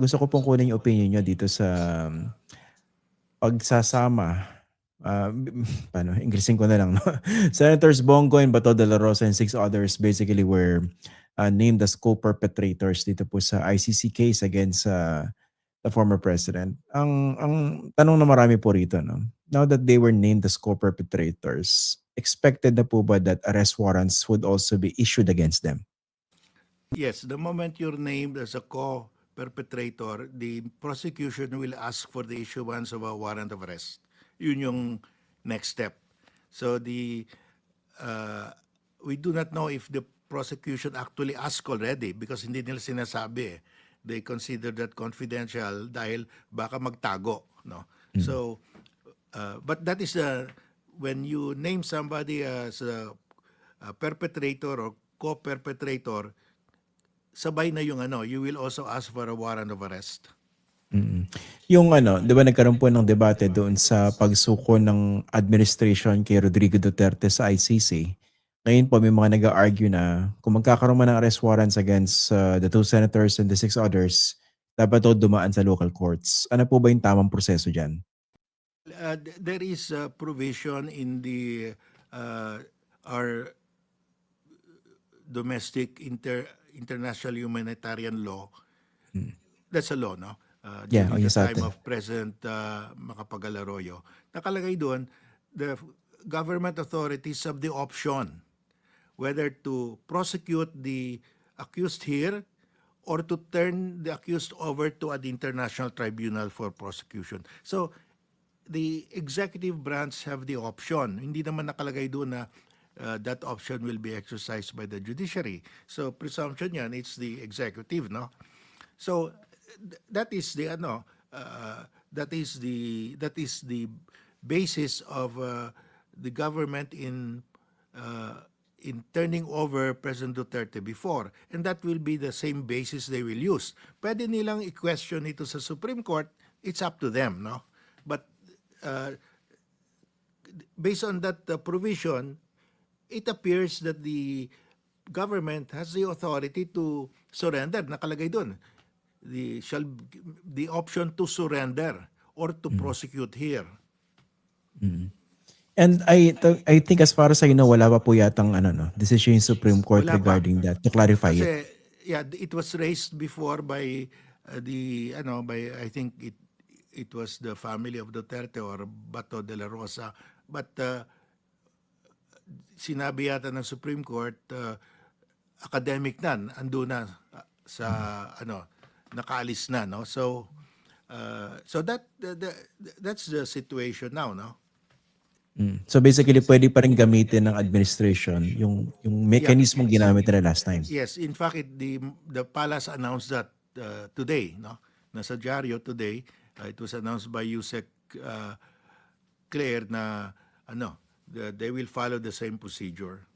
Gusto ko pong kunin yung opinion niyo dito sa pagsasama, paano Inglesin ko na lang 'no. Senators Bongo and Bato de la Rosa and 6 others basically were, named as co-perpetrators dito po sa ICC case against, the former president. Ang tanong na marami po rito 'no, now that they were named as co-perpetrators, expected na po ba that arrest warrants would also be issued against them? Yes, the moment you're named as a co-perpetrator, the prosecution will ask for the issuance of a warrant of arrest. Yun yung next step. So uh, we do not know if the prosecution actually asked already because hindi nila sinasabi eh. They consider that confidential dahil baka magtago, no? So but that is when you name somebody as a perpetrator or co-perpetrator, sabay na yung ano, you will also ask for a warrant of arrest. Mm. Yung ano, 'di ba nagkaroon po ng debate doon sa pagsuko ng administration kay Rodrigo Duterte sa ICC. Ngayon po may mga nag-a-argue na kung magkakaroon man ng arrest warrants against the two senators and the six others, dapat daw dumaan sa local courts. Ano po ba yung tamang proseso diyan? There is a provision in the our domestic international humanitarian law. Mm. That's a law, no? Yeah, o During yung the sa time atin. of President Macapagal Arroyo. Nakalagay doon, the government authorities have the option whether to prosecute the accused here or to turn the accused over to an international tribunal for prosecution. So, the executive branch have the option. Hindi naman nakalagay doon na that option will be exercised by the judiciary. So, presumption yan, it's the executive, no? So that is the ano that is the basis of the government in turning over President Duterte before, and that will be the same basis they will use. Pwede nilang i-question ito sa Supreme Court, it's up to them, no? But uh, based on that provision, it appears that the government has the authority to surrender. Nakalagay doon. The option to surrender or to Mm. prosecute here. Mm. And I think as far as I know, wala pa po yatang ano 'no, decision yung Supreme Court Wala pa. regarding that to clarify it. Kasi yeah, it was raised before by the ano by I think it was the family of Duterte or Bato de la Rosa, but sinabi yata ng Supreme Court academic na ando na sa ano nakaalis na, no? So so that's the situation now, no? Mm. So basically puwede pa rin gamitin ng administration yung Yeah. mechanismong ginamit nila last time. Yes, in fact, the palace announced that today, no? Nasa dyaryo today, it was announced by Yusek Claire na ano, they will follow the same procedure.